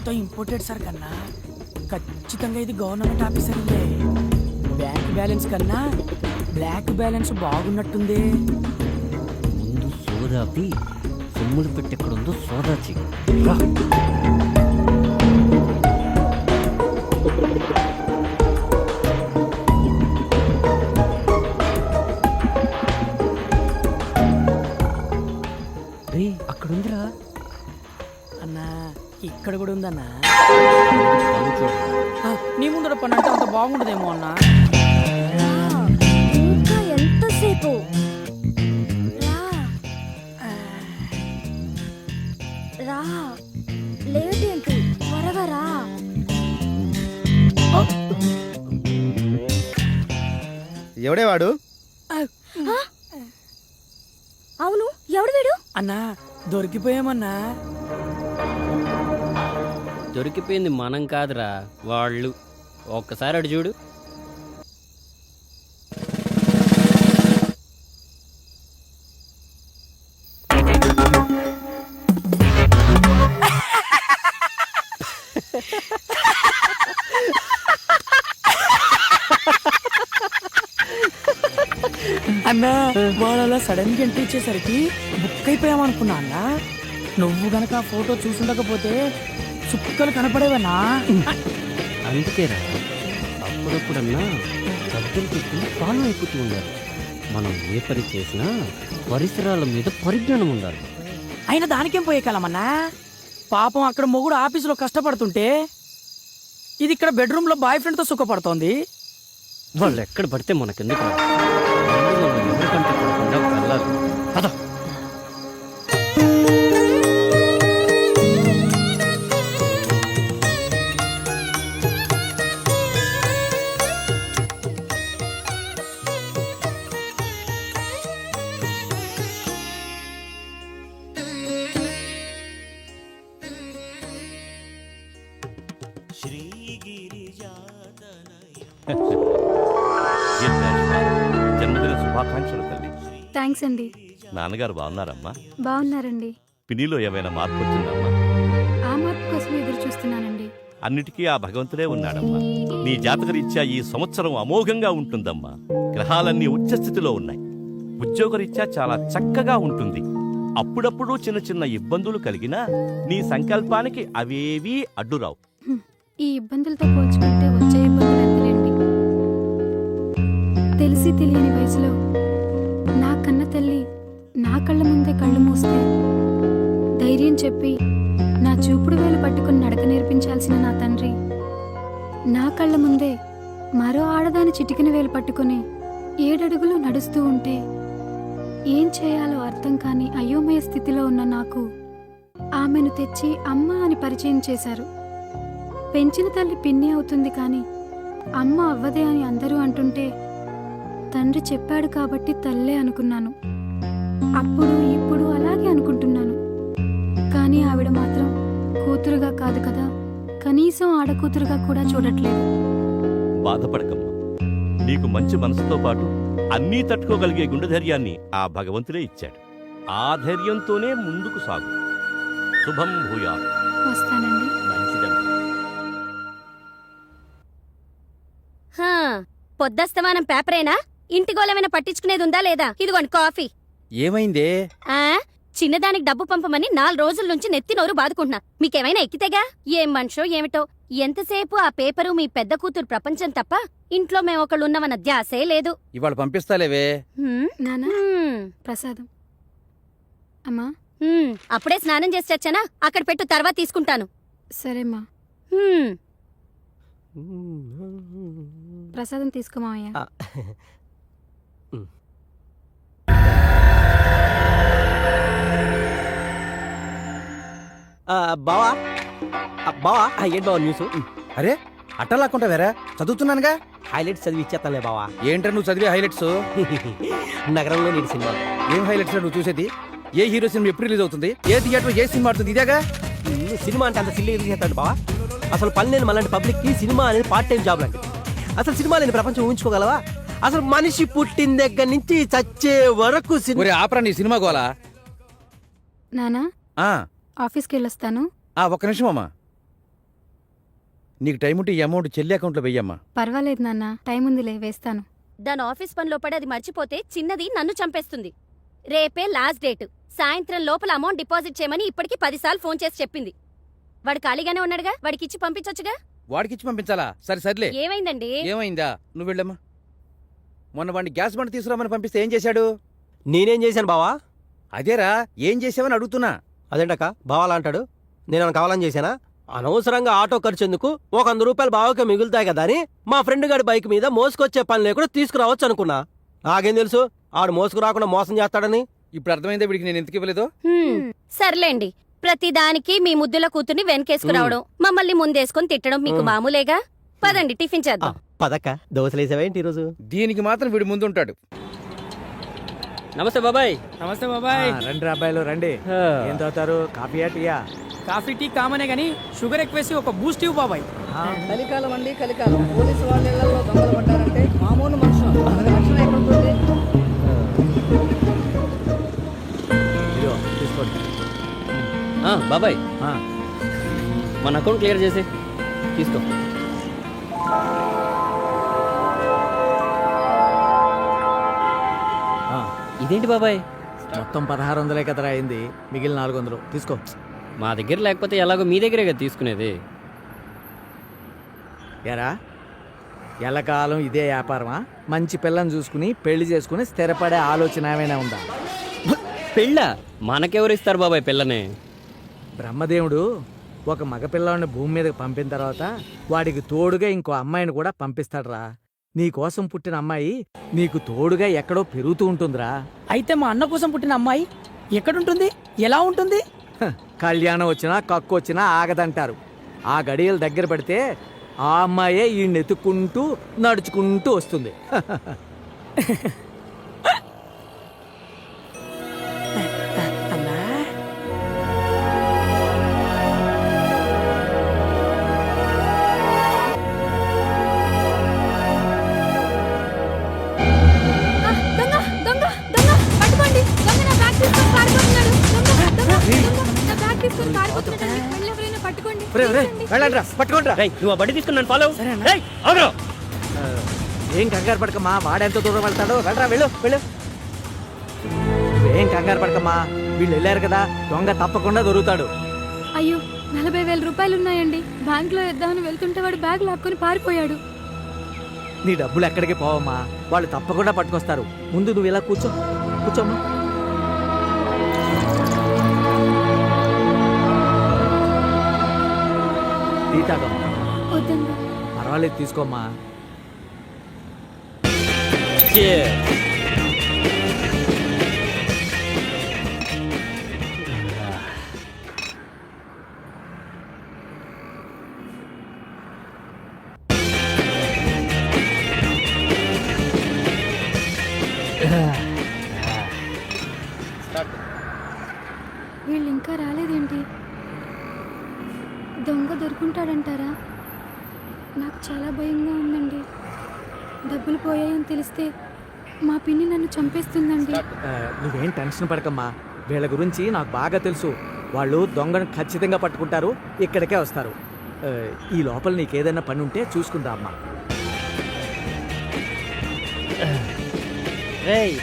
మొత్తం imported sir కన్నా ఖచ్చితంగా ఇది గవర్నమెంట్ ఆఫీసర్ ఉందే. బ్యాంక్ బ్యాలెన్స్ కన్నా బ్లాక్ బ్యాలెన్స్ బాగున్నట్టుంది. ముందు సోదాపి సొమ్ములు పెట్టెక్కడుందో సోదా చెయ్యి. అక్కడుందిరా అన్నా, ఇక్కడ కూడా ఉందన్నా. పన్ను చూడు. నీ ముందర పని అంటే అంత బాగుండదేమో అన్నా. ఇంకా ఎంతసేపు? రా లేట్ ఏంటి, త్వరగా రా. ఎవడే వాడు? అవును, ఎవడు వీడు? అన్నా దొరికిపోయామన్నా. దొరికిపోయింది మనం కాదురా, వాళ్ళు. ఒక్కసారి అటు చూడు. అన్నా వాళ్ళు అలా సడన్ గా ఎంట్రీ ఇచ్చేసరికి బుక్ అయిపోయామనుకున్నా అన్నా. నువ్వు గనక ఆ ఫోటో చూసుండకపోతే చుక్కలు కనపడేవన్నా. అందుకేరా అప్పుడప్పుడన్నా పెద్దలు చెప్పింది ఫాలో అయిపోతూ ఉండాలి. మనం ఏ పని చేసినా పరిసరాల మీద పరిజ్ఞానం ఉండాలి. అయినా దానికేం పోయే కాలమన్నా. పాపం అక్కడ మొగుడు ఆఫీసులో కష్టపడుతుంటే ఇది ఇక్కడ బెడ్రూమ్ లో బాయ్ ఫ్రెండ్ తో సుఖపడుతోంది. వాళ్ళు ఎక్కడ పడితే మనకెందుకు ఎవరికంటే పడకుండా వెళ్ళాలి. పద. జన్మదిన శుభాకాంక్షలు తల్లి. థ్యాంక్స్ అండి. నాన్నగారు బాగున్నారమ్మా? బాగున్నారండి. పినిలో ఏమైనా మార్పు వచ్చిందమ్మా? ఆ మార్పు కోసం ఎదురు చూస్తున్నానండి. అన్నిటికీ ఆ భగవంతుడే ఉన్నాడమ్మా. నీ జాతకరీత్యా ఈ సంవత్సరం అమోఘంగా ఉంటుందమ్మా. గ్రహాలన్నీ ఉచ్చస్థితిలో ఉన్నాయి. ఉద్యోగరీత్యా చాలా చక్కగా ఉంటుంది. అప్పుడప్పుడు చిన్న చిన్న ఇబ్బందులు కలిగినా నీ సంకల్పానికి అవేవీ అడ్డురావు. ఈ ఇబ్బందులతో పోల్చుకుంటే వచ్చే ఇబ్బందులు ఎంతలేండి. తెలిసి తెలియని వయసులో నా కన్న తల్లి నా కళ్ళ ముందే కళ్ళు మూస్తే ధైర్యం చెప్పి నా చూపుడు వేలు పట్టుకుని నడక నేర్పించాల్సిన నా తండ్రి నా కళ్ళ ముందే మరో ఆడదాని చిటికిన వేలు పట్టుకుని 7 అడుగులు నడుస్తూ ఉంటే ఏం చేయాలో అర్థం కాని అయోమయ స్థితిలో ఉన్న నాకు ఆమెను తెచ్చి అమ్మ అని పరిచయం చేశారు. పెంచిన తల్లి పిన్ని అవుతుంది కానీ అమ్మ అవ్వదే అని అందరూ అంటుంటే తండ్రి చెప్పాడు కాబట్టి తల్లే అనుకున్నాను. అప్పుడు ఇప్పుడు అలాగే అనుకుంటున్నాను. కానీ ఆవిడ మాత్రం కూతురుగా కాదు కదా, కనీసం ఆడకూతురుగా కూడా చూడట్లేదు. బాధపడకమ్మా. నీకు మంచి మనసుతో పాటు అన్నీ తట్టుకోగలిగే గుండె ధైర్యాన్ని ఆ భగవంతుడే ఇచ్చాడు. ఆ ధైర్యంతోనే ముందుకు సాగు. శుభం భూయాత్. వస్తానండి. మంచిదమ్మా. పొద్దస్తమానం పేపరేనా? ఇంటి గోళమైనా పట్టించుకునేది ఉందా లేదా? ఇదిగోండి కాఫీ. ఏమైందే? చిన్నదానికి డబ్బు పంపమని 4 రోజుల నుంచి నెత్తి నోరు బాదుకుంటున్నా. మీకేమైనా ఎక్కితేగా? ఏం మనిషో ఏమిటో. ఎంతసేపు ఆ పేపరు మీ పెద్ద కూతురు ప్రపంచం తప్ప ఇంట్లో మేమొకళ్ళున్నవన్న ధ్యాసే లేదు. ఇవాళ పంపిస్తాలేవే. నానా ప్రసాదం. అమ్మా అప్పుడే స్నానం చేసి వచ్చానా? అక్కడ పెట్టు, తర్వాత తీసుకుంటాను. సరేమ్మా. ప్రసాదం తీసుకోమావయ్యా. బావా బావా ఏంటి బావా న్యూస్? అరే అట్టలాక్కుంటా వేరా, చదువుతున్నానుగా. హైలైట్స్ చదివి ఇచ్చేస్తానులే బావా. ఏంట్రా నువ్వు చదివే హైలైట్స్? నగరంలో నీటి సినిమా. ఏం హైలైట్స్ నువ్వు చూసేది? ఏ హీరో సినిమా ఎప్పుడు రిలీజ్ అవుతుంది? ఏ థియేటర్ ఏ సినిమా ఆడుతుంది? ఇదేగా సినిమా అంటే అంత సిల్లీ ఎందుకు చేస్తాడు బావా? అసలు పని లేని మళ్ళీ పబ్లిక్ కి సినిమా అనేది పార్ట్ టైం జాబ్ లాంటిది. అసలు సినిమా లేని ప్రపంచం ఊహించుకోగలవా? అసలు మనిషి పుట్టిన దగ్గర నుంచి చచ్చే వరకు ఆపరా నీ సినిమా గోలా. నానా ఆఫీస్కి వెళ్ళొస్తాను. ఒక్క నిమిషం అమ్మా. నీకు టైం ఉంటే ఈ అమౌంట్ చెల్లి అకౌంట్లో వెయ్యమ్మా. పర్వాలేదు నాన్న, టైం ఉందిలే, వేస్తాను. దాని ఆఫీస్ పనిలో పడి అది మర్చిపోతే చిన్నది నన్ను చంపేస్తుంది. రేపే లాస్ట్ డేట్. సాయంత్రం లోపల అమౌంట్ డిపాజిట్ చేయమని ఇప్పటికి 10 సార్లు ఫోన్ చేసి చెప్పింది. వాడు ఖాళీగానే ఉన్నాడుగా, వాడికిచ్చి పంపించొచ్చుగా. వాడికిచ్చి పంపించాలా? సరే సర్లే. ఏమైందండి? ఏమైందా? నువ్వు వెళ్ళమ్మా. మొన్న వాడిని గ్యాస్ బండ తీసుకురామని పంపిస్తే ఏం చేశాడు? నేనేం చేశాను బావా? అదేరా, ఏం చేసావని అడుగుతున్నా. అదేంటక్క బావాలా అంటాడు? నేను కావాలని చేశానా? అనవసరంగా ఆటో ఖర్చు ఎందుకు, 100 రూపాయలు బావకే మిగులుతాయి కదా అని మా ఫ్రెండ్ గారి బైక్ మీద మోసుకొచ్చే పని లేకుండా తీసుకురావచ్చు అనుకున్నా. నాకేం తెలుసు ఆడు మోసుకు రాకుండా మోసం చేస్తాడని. ఇప్పుడు అర్థమైందా వీడికి నేను ఎందుకు ఇవ్వలేదో? సర్లేండి, ప్రతిదానికి మీ ముద్దుల కూతుర్ని వెనకేసుకురావడం, మమ్మల్ని ముందేసుకొని తిట్టడం మీకు మామూలేగా. పదండి టిఫిన్ చేద్దాం. పదక్క, దోశలేసావేంటి ఈరోజు? దీనికి మాత్రం వీడు ముందుంటాడు. నమస్తే బాబాయ్. నమస్తే బాబాయ్. రండి అబ్బాయిలు రండి. ఏం తాగుతారు, కాఫీయా టీయా? కాఫీ టీ కామనే గానీ షుగర్ ఎక్కువేసి ఒక బూస్ట్ ఇవ్వు బాబాయ్. కలికాలం అండి, కలికాలం. పోలీసు వాళ్ళ ఇళ్లలో దొంగలు పడ్డారంటే మామూలు మనుషులు మనకి రక్షణ ఎక్కడుంటుంది? ఇదిగో తీసుకోండి. బాబాయ్, ఆ, మన అకౌంట్ క్లియర్ చేసి తీసుకో. ఆ, ఇదేంటి బాబాయ్? మొత్తం 1600 కదరా అయింది, మిగిలిన 400 తీసుకో. మా దగ్గర లేకపోతే ఎలాగో మీ దగ్గరే కదా తీసుకునేది. ఎరా ఎల్లకాలం ఇదే వ్యాపారమా? మంచి పిల్లని చూసుకుని పెళ్లి చేసుకుని స్థిరపడే ఆలోచన ఏమైనా ఉందా? పెళ్ళ మనకెవరు ఇస్తారు బాబాయ్ పిల్లని? బ్రహ్మదేవుడు ఒక మగపిల్లాడిని భూమి మీదకి పంపిన తర్వాత వాడికి తోడుగా ఇంకో అమ్మాయిని కూడా పంపిస్తాడురా. నీకోసం పుట్టిన అమ్మాయి నీకు తోడుగా ఎక్కడో పెరుగుతూ ఉంటుందిరా. అయితే మా అన్న కోసం పుట్టిన అమ్మాయి ఎక్కడుంటుంది, ఎలా ఉంటుంది? హ, కళ్యాణం వచ్చినా కక్కు వచ్చినా ఆగదంటారు. ఆ గడియలు దగ్గర పడితే ఆ అమ్మాయే ఈ నెతుక్కుంటూ నడుచుకుంటూ వస్తుంది. అన్నా ఆ, దొంగ దొంగ దొంగ పట్టుకోండి. దొంగ నా బ్యాగ్ తీసుకొని పారిపోతున్నాడు. దొంగ దొంగ దొంగ నా బ్యాగ్ తీసుకొని పారిపోతున్నాడు. మళ్ళీ ఎవరైనా పట్టుకోండి. వెళ్ళండి, పట్టుకోండి. రేయ్, నువ్వు ఆ బండి తీసుకుని నన్ను ఫాలో. రేయ్, ఆగురా. ఏం కంగారు పడకమ్మా, వాడెంత దూరం వెళ్తాడో. వెళ్ళరా, వెళ్ళు వెళ్ళు. ఏం కంగారు పడకమ్మా, వీళ్ళు వెళ్ళారు కదా, దొంగ తప్పకుండా దొరుకుతాడు. అయ్యో, 40,000 రూపాయలు ఉన్నాయండి. బ్యాంకులో వేద్దామని వెళ్తుంటే వాడు బ్యాగ్ లాక్కొని పారిపోయాడు. నీ డబ్బులు ఎక్కడికి పోవమ్మా, వాళ్ళు తప్పకుండా పట్టుకొస్తారు. ముందు నువ్వు ఇలా కూర్చో, కూర్చోమ్మా. టీ తాగమ్మా. వద్దండి. పర్వాలేదు, తీసుకోమ్మా. Cheers. వీళ్ళు ఇంకా రాలేదేంటి? దొంగ దొరుకుంటాడంటారా? నాకు చాలా భయంగా ఉందండి. డబ్బులు పోయాయని తెలిస్తే మా పిన్ని నన్ను చంపేస్తుందండి. నువ్వేం టెన్షన్ పడకమ్మా, వీళ్ళ గురించి నాకు బాగా తెలుసు. వాళ్ళు దొంగను ఖచ్చితంగా పట్టుకుంటారు, ఇక్కడికే వస్తారు. ఈ లోపల నీకేదైనా పని ఉంటే చూసుకుందా అమ్మా. రేయ్,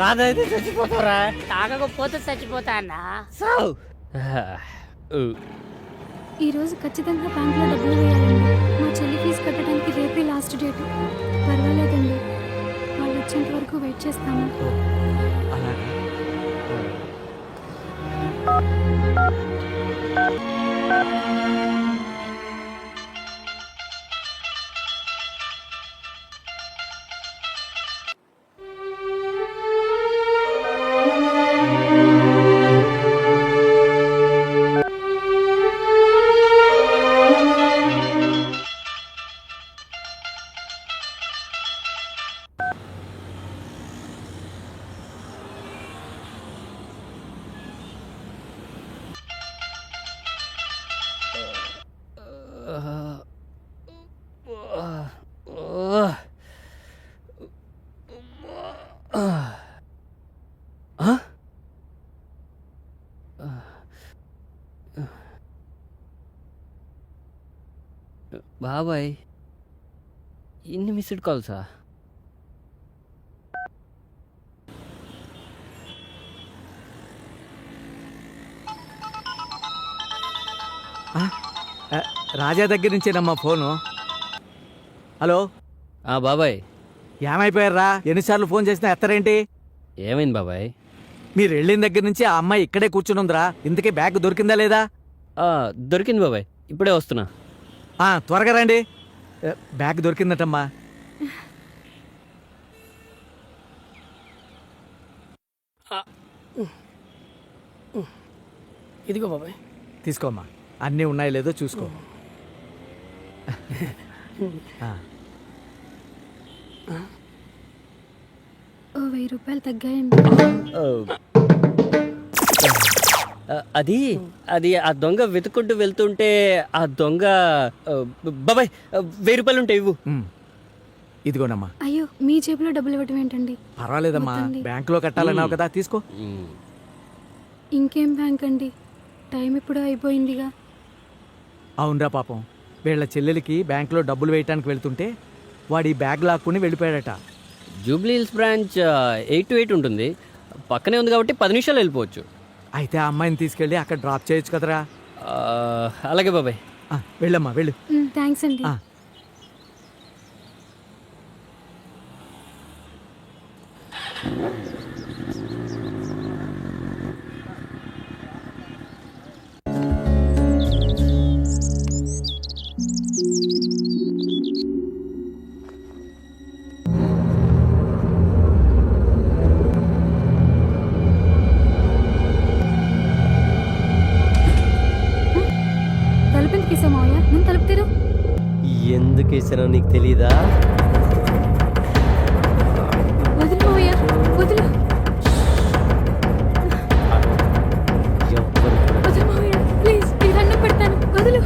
రాదైతే చచ్చిపోతారా? తాగకపోతే చచ్చిపోతా అన్నా. ఈరోజు ఖచ్చితంగా బ్యాంకులో డబ్బులు వేయాలండి. మా చెల్లి ఫీజు కట్టడానికి రేపే లాస్ట్ డేట్. పర్వాలేదండి, వాళ్ళు వచ్చేంత వరకు వెయిట్ చేస్తాము. అలాగే. బాబాయ్ ఇన్ని మిస్డ్ కాల్సా? రాజా దగ్గర నుంచేనమ్మా ఫోను. హలో బాబాయ్ ఏమైపోయారా? ఎన్నిసార్లు ఫోన్ చేసినా ఎత్తరేంటి? ఏమైంది బాబాయ్? మీరు వెళ్ళిన దగ్గర నుంచి ఆ అమ్మాయి ఇక్కడే కూర్చునుందిరా. ఇంతకీ బ్యాగ్ దొరికిందా లేదా? దొరికింది బాబాయ్, ఇప్పుడే వస్తున్నా. త్వరగా రండి. బ్యాగ్ దొరికిందటమ్మా. ఇదిగో బాబాయ్. తీసుకోమ్మా, అన్నీ ఉన్నాయో లేదో చూసుకో. ఓ 1000 రూపాయలు తగ్గాయండి. అది అది ఆ దొంగ వెతుకుంటూ వెళ్తుంటే ఆ దొంగ బాబాయ్ 1000 రూపాయలు ఉంటాయి ఇవ్వు. ఇదిగోనమ్మా. అయ్యో, మీ జేబులో డబ్బులు ఇవ్వటం ఏంటండి? పర్వాలేదమ్మా, వద్దండి. బ్యాంకులో కట్టాలన్నావు కదా, తీసుకో. ఇంకేం బ్యాంక్ అండి, టైం ఇప్పుడు అయిపోయిందిగా. అవునరా పాపం, వీళ్ళ చెల్లెలికి బ్యాంకులో డబ్బులు వేయటానికి వెళ్తుంటే వాడి బ్యాగ్ లాక్కుని వెళ్ళిపోయాడట. జూబ్లీ హిల్స్ బ్రాంచ్ 8 to 8 ఉంటుంది, పక్కనే ఉంది కాబట్టి 10 నిమిషాలు వెళ్ళిపోవచ్చు. అయితే ఆ అమ్మాయిని తీసుకెళ్ళి అక్కడ డ్రాప్ చేయొచ్చు కదరా. అలాగే బాబాయ్. వెళ్ళమ్మా, వెళ్ళు. థ్యాంక్స్ అండి. తలుపుని తీసా మావయ్య, ముందు తలుపు తెరు. ఎందుకు వేసానో నీకు తెలీదా? వదులు మావయ్య, వదులు. వదులు మావయ్య, ప్లీజ్, నీ దండం పెడతాను, వదులు.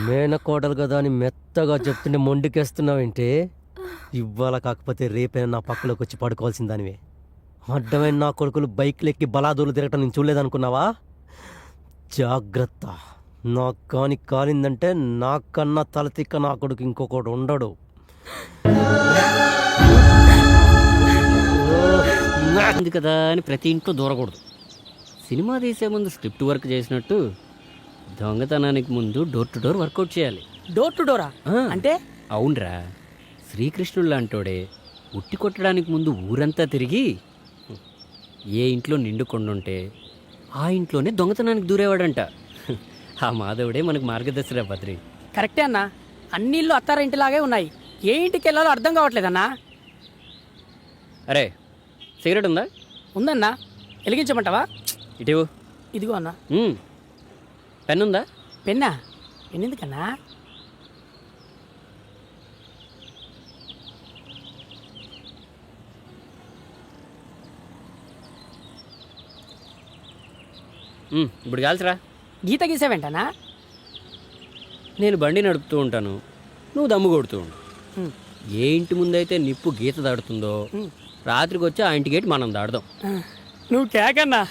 మేనకోడలు కదా అని మెత్తగా చెప్తుంటే మొండికేస్తున్నావేంటి? ఇవాళ కాకపోతే రేపైనా నా పక్కలోకి వచ్చి పడుకోవాల్సిన దానివే. అడ్డమైన నా కొడుకులు బైక్లు ఎక్కి బలాదూలు తిరగటం నేను చూడలేదనుకున్నావా? జాగ్రత్త, నా కాని కాలిందంటే నాకన్నా తలతిక్క నా కొడుకు ఇంకొకడు ఉండడు. ఉంది కదా అని ప్రతి ఇంట్లో దూరకూడదు. సినిమా తీసే ముందు స్క్రిప్ట్ వర్క్ చేసినట్టు దొంగతనానికి ముందు డోర్ టు డోర్ వర్కౌట్ చేయాలి. డోర్ టు డోరా అంటే? అవునరా, శ్రీకృష్ణుడు లాంటోడే ఉట్టి కొట్టడానికి ముందు ఊరంతా తిరిగి ఏ ఇంట్లో నిండు కొండుంటే ఆ ఇంట్లోనే దొంగతనానికి దూరేవాడంట. ఆ మాధవుడే మనకు మార్గదర్శిరా బద్రి. కరెక్టే అన్నా, అన్ని ఇల్లు అత్తారింటిలాగే ఉన్నాయి. ఏ ఇంటికి వెళ్ళాలో అర్థం కావట్లేదన్నా. అరే, సిగరెట్ ఉందా? ఉందన్నా, వెలిగించమంటావా? ఇటు ఇదిగో అన్నా. పెన్ ఉందా? పెన్నా? పెన్ ఎందుకన్నా? ఇప్పుడు కాల్చరా. గీత గీసావేంటనా? నేను బండి నడుపుతూ ఉంటాను, నువ్వు దమ్ము కొడుతూ ఉండు. ఏ ఇంటి ముందైతే నిప్పు గీత దాడుతుందో రాత్రికి వచ్చి ఆ ఇంటి గేట్ మనం దాడదాం. నువ్వు కేకన్నా.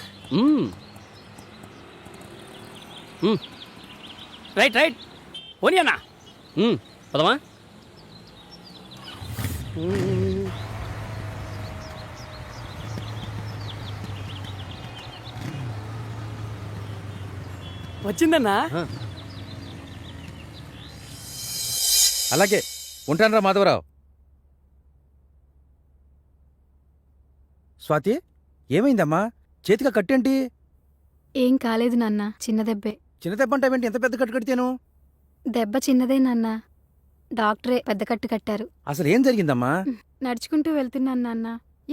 రైట్ రైట్, ఓని అన్నా. పదమా. వచ్చిందన్నా. అలాగే ఉంటానరా మాధవరావు. స్వాతి, ఏమైందమ్మా? చేతిగా కట్టేంటి? ఏం కాలేదు నాన్న, చిన్న దెబ్బే. చిన్న దెబ్బ అంటావేంటి? ఎంత పెద్ద కట్టు కడితేను? దెబ్బ చిన్నదే నాన్న, డాక్టరే పెద్ద కట్టు కట్టారు. అసలు ఏం జరిగిందమ్మా? నడుచుకుంటూ వెళ్తున్నాను నాన్న,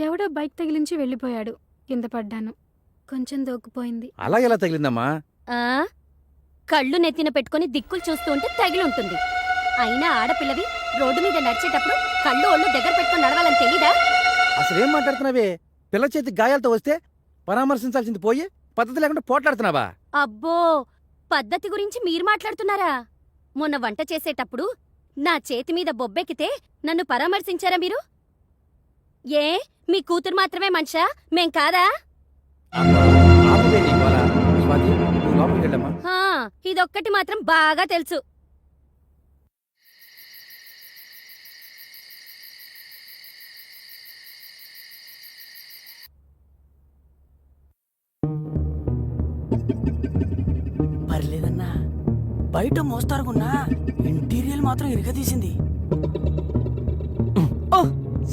ఎవడో బైక్ తగిలించి వెళ్ళిపోయాడు. కింద పడ్డాను, కొంచెం దోక్కుపోయింది. అలా ఎలా తగిలిందమ్మా? కళ్ళు నెత్తిన పెట్టుకుని దిక్కులు చూస్తూ ఉంటే తగిలుంటుంది. అయినా ఆడపిల్లవి రోడ్డు మీద నడిచేటప్పుడు కళ్ళు ఒళ్ళు దగ్గర పెట్టుకుని నడవాలని తెలీదా? అసలేం మాట్లాడుతున్నావే? పిల్ల చేతి గాయాలతో వస్తే పరామర్శించాల్సింది పోయి పద్ధతి లేకుండా పోట్లాడుతున్నావా? అబ్బో, పద్ధతి గురించి మీరు మాట్లాడుతున్నారా? మొన్న వంట చేసేటప్పుడు నా చేతి మీద బొబ్బెక్కితే నన్ను పరామర్శించారా మీరు? ఏ మీ కూతురు మాత్రమే మనిషా, మేం కాదా? స్వాతి, నువ్వు లోపలికి వెళ్ళమ్మా. ఇదొక్కటి మాత్రం బాగా తెలుసు, పర్లేదన్నా, బయట మోస్తారుకున్నా ఇంటీరియల్ మాత్రం ఇరగదీసింది. ఓ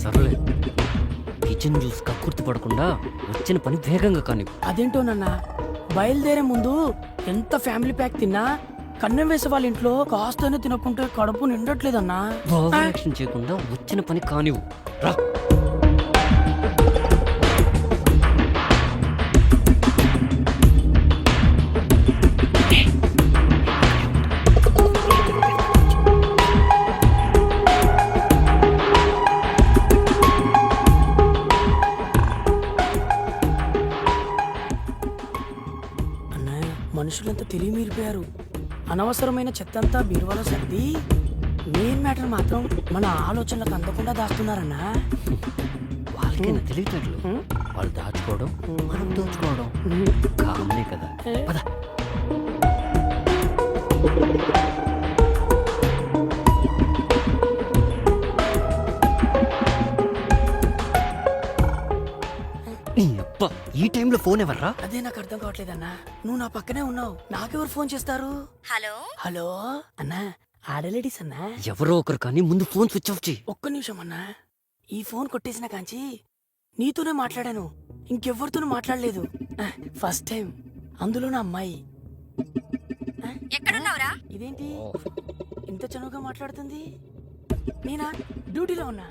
సర్లే, కిచెన్ జ్యూస్ కక్కుర్తి పడకుండా వచ్చిన పని వేగంగా కానీ. అదేంటోనన్నా, బయలుదేరే ముందు ఎంత ఫ్యామిలీ ప్యాక్ తిన్నా కన్నం వేసే వాళ్ళ ఇంట్లో కాస్తనే తినకుంటే కడుపు నిండట్లేదన్నా. ఓవర్ యాక్షన్ చేయకుండా వచ్చిన పని కానివ్వు. రా. అన్నయ్య, మనుషులంతా తెలివి మీరిపోయారు. అనవసరమైన చెత్తంతా బీరువాలో సర్ది మెయిన్ మ్యాటర్ మాత్రం మన ఆలోచనలకు అందకుండా దాస్తున్నారన్నా. వాళ్ళకైనా తెలియటట్లు వాళ్ళు దాచుకోవడం, మనం దోచుకోవడం కామనే కదా. పద. నీ అబ్బా, ఈ టైంలో ఫోన్ ఎవర్రా? అదే నాకు అర్థం కావట్లేదన్నా. నువ్వు నా పక్కనే ఉన్నావు, నాకెవరు ఫోన్ చేస్తారు? హలో హలో అన్నా, ఆడలేడీస్ అన్నా. ఎవరో ఒకరు కానీ ముందు ఫోన్ స్విచ్ ఆఫ్ చేయి. ఒక్క నిమిషం అన్నా, ఈ ఫోన్ కొట్టేసిన కాంచి నీతోనే మాట్లాడాను, ఇంకెవ్వరితోనూ మాట్లాడలేదు. ఫస్ట్ టైం, అందులో నా అమ్మాయి. ఎక్కడున్నావురా? ఇదేంటి ఇంత చనువుగా మాట్లాడుతుంది? నేనా డ్యూటీలో ఉన్నా.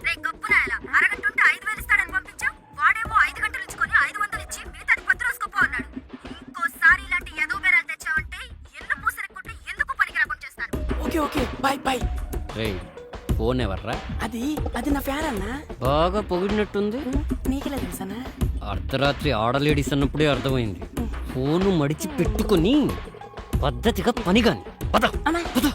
రే గొప్పనాయాల, అరగంట ఉంటే 5,000 ఇస్తాడని పంపించావు. వాడేమో 5 గంటలు ఇచ్చుకొని 500 ఇచ్చి మిగతాది 10 రోజుకోపో అన్నాడు. ఇంకోసారి ఇలాంటి ఎదో బేరాలు తెచ్చావంటే ఎల్లు పూసరెక్కుంటే ఎందుకు పనికి రాకుండా చేస్తాను. Okay okay, bye bye. రేయ్, ఫోన్ ఎవర్రా? అది నా ఫ్యాన్ అన్నా. బాగా పొగిడినట్టుంది. నీకెలా తెలుసన్నా? అర్ధరాత్రి ఆడలేడీస్ అన్నప్పుడే అర్థమైంది. ఫోను మడిచి పెట్టుకుని పద్ధతిగా పని గాని. పద అన్నా పద.